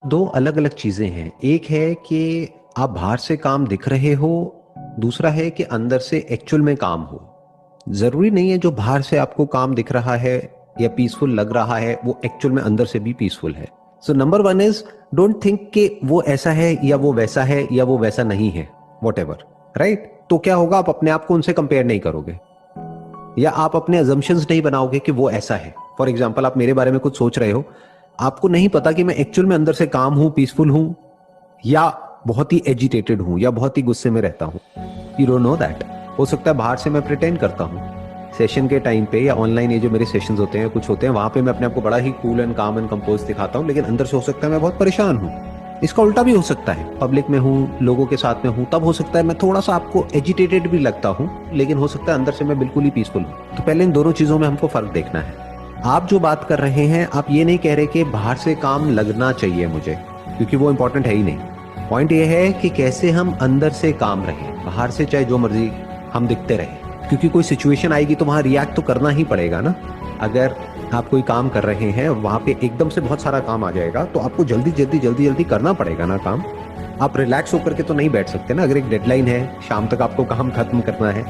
दो अलग अलग चीजें हैं। एक है कि आप बाहर से काम दिख रहे हो, दूसरा है कि अंदर से एक्चुअल में काम हो। जरूरी नहीं है जो बाहर से आपको काम दिख रहा है या पीसफुल लग रहा है वो एक्चुअल में अंदर से भी पीसफुल है। So number one is, don't think कि वो ऐसा है या वो वैसा है या वो वैसा नहीं है, वॉट एवर, राइट। तो क्या होगा, आप अपने आप को उनसे कंपेयर नहीं करोगे या आप अपने अजम्पशंस नहीं बनाओगे कि वो ऐसा है। फॉर एग्जाम्पल, आप मेरे बारे में कुछ सोच रहे हो, आपको नहीं पता कि मैं एक्चुअल में अंदर से काम हूं, पीसफुल हूं, या बहुत ही एजिटेटेड हूं, या बहुत ही गुस्से में रहता हूं। You don't know that. हो सकता है बाहर से मैं प्रिटेंड करता हूं, सेशन के टाइम पे या ऑनलाइन ये जो मेरे सेशंस होते हैं कुछ होते हैं, वहां पे मैं अपने आप को बड़ा ही कूल एंड काम एंड कंपोज दिखाता हूं, लेकिन अंदर से हो सकता है मैं बहुत परेशान हूं। इसका उल्टा भी हो सकता है, पब्लिक में हूं, लोगों के साथ में हूं, तब हो सकता है मैं थोड़ा सा आपको एजिटेटेड भी लगता हूं, लेकिन हो सकता है अंदर से मैं बिल्कुल ही पीसफुल हूं। तो पहले इन दोनों चीजों में हमको फर्क देखना है। आप जो बात कर रहे हैं, आप ये नहीं कह रहे कि बाहर से काम लगना चाहिए मुझे, क्योंकि वो इंपॉर्टेंट है ही नहीं। पॉइंट ये है कि कैसे हम अंदर से काम रहें, बाहर से चाहे जो मर्जी हम दिखते रहे, क्योंकि कोई सिचुएशन आएगी तो वहां रिएक्ट तो करना ही पड़ेगा ना। अगर आप कोई काम कर रहे हैं, वहां पे एकदम से बहुत सारा काम आ जाएगा तो आपको जल्दी जल्दी जल्दी जल्दी करना पड़ेगा ना काम। आप रिलैक्स होकर के तो नहीं बैठ सकते ना। अगर एक डेडलाइन है, शाम तक आपको काम खत्म करना है,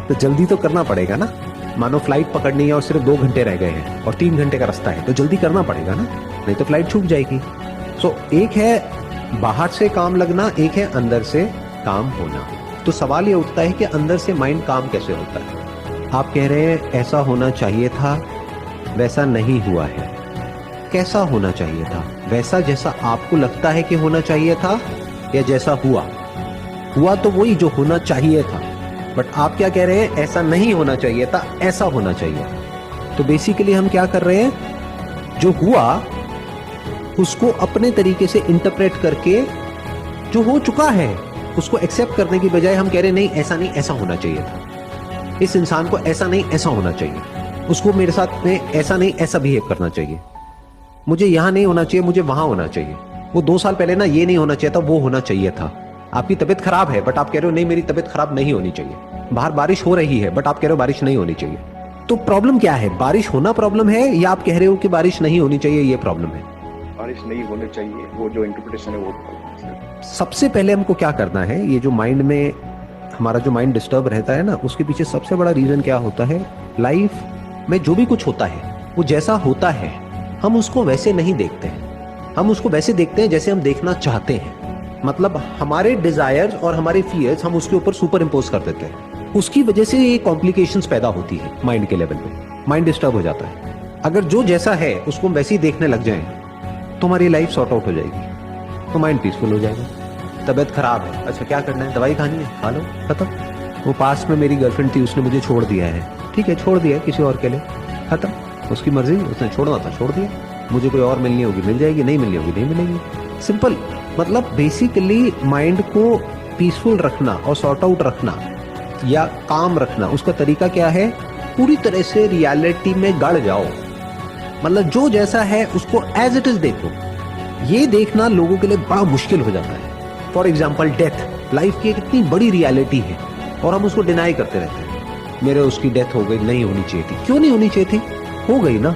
तो जल्दी तो करना पड़ेगा ना। मानो फ्लाइट पकड़नी है और सिर्फ 2 घंटे रह गए हैं और 3 घंटे का रास्ता है, तो जल्दी करना पड़ेगा ना, नहीं तो फ्लाइट छूट जाएगी। सो एक है बाहर से काम लगना, एक है अंदर से काम होना। तो सवाल ये उठता है कि अंदर से माइंड काम कैसे होता है। आप कह रहे हैं ऐसा होना चाहिए था, वैसा नहीं हुआ है। कैसा होना चाहिए था? वैसा जैसा आपको लगता है कि होना चाहिए था, या जैसा हुआ? हुआ तो वही जो होना चाहिए था, बट आप क्या कह रहे हैं, ऐसा नहीं होना चाहिए था, ऐसा होना चाहिए। तो बेसिकली हम क्या कर रहे हैं, जो हुआ उसको अपने तरीके से इंटरप्रेट करके, जो हो चुका है उसको एक्सेप्ट करने की बजाय हम कह रहे हैं नहीं ऐसा नहीं ऐसा होना चाहिए था, इस इंसान को ऐसा नहीं ऐसा होना चाहिए, उसको मेरे साथ में ऐसा नहीं ऐसा बिहेव करना चाहिए, मुझे यहां नहीं होना चाहिए, मुझे वहां होना चाहिए, वो 2 साल पहले ना ये नहीं होना चाहिए था, वो होना चाहिए था। आपकी तबीयत खराब है बट आप कह रहे हो नहीं मेरी तबीयत खराब नहीं होनी चाहिए। बाहर बारिश हो रही है बट आप कह रहे हो बारिश नहीं होनी चाहिए। तो प्रॉब्लम क्या है? बारिश होना प्रॉब्लम है, या आप कह रहे हो कि बारिश नहीं होनी चाहिए ये प्रॉब्लम है? बारिश नहीं होनी चाहिए, वो जो इंटरप्रिटेशन है वो problem है। सबसे पहले हमको क्या करना है, ये जो माइंड में हमारा जो माइंड डिस्टर्ब रहता है ना, उसके पीछे सबसे बड़ा रीजन क्या होता है? लाइफ में जो भी कुछ होता है वो जैसा होता है हम उसको वैसे नहीं देखते हैं, हम उसको वैसे देखते हैं जैसे हम देखना चाहते हैं। मतलब हमारे डिजायर्स और हमारे फियर्स हम उसके ऊपर सुपर इम्पोज कर देते हैं, उसकी वजह से ये कॉम्प्लिकेशंस पैदा होती है माइंड के लेवल पे, माइंड डिस्टर्ब हो जाता है। अगर जो जैसा है उसको हम वैसे ही देखने लग जाएं तो हमारी लाइफ सॉर्ट आउट हो जाएगी, तो माइंड पीसफुल हो जाएगा। तबीयत खराब है, अच्छा क्या करना है, दवाई खानी है, खा लो, खत्म। वो पास में मेरी गर्लफ्रेंड थी, उसने मुझे छोड़ दिया है, ठीक है छोड़ दिया किसी और के लिए, खत्म, उसकी मर्जी, उसने छोड़ना था छोड़ दिया। मुझे कोई और मिलनी होगी मिल जाएगी, नहीं मिलनी होगी नहीं मिलेगी, सिंपल। मतलब बेसिकली माइंड को पीसफुल रखना और सॉर्ट आउट रखना या काम रखना, उसका तरीका क्या है? पूरी तरह से रियलिटी में गड़ जाओ, मतलब जो जैसा है उसको एज इट इज देखो। ये देखना लोगों के लिए बड़ा मुश्किल हो जाता है। फॉर एग्जाम्पल डेथ, लाइफ की एक इतनी बड़ी रियलिटी है और हम उसको डिनाई करते रहते हैं। मेरे उसकी डेथ हो गई, नहीं होनी चाहिए थी। क्यों नहीं होनी चाहिए थी? हो गई ना।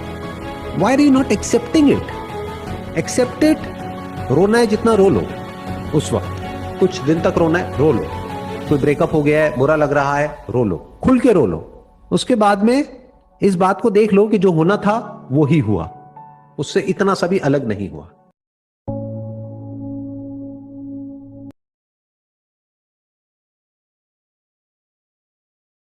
Why are you not accepting it? Accept it। रोना है जितना रो लो, उस वक्त कुछ दिन तक रोना है रो लो, कोई ब्रेकअप हो गया है बुरा लग रहा है रो लो, खुल के रो लो। उसके बाद में इस बात को देख लो कि जो होना था वो ही हुआ, उससे इतना सा भी अलग नहीं हुआ।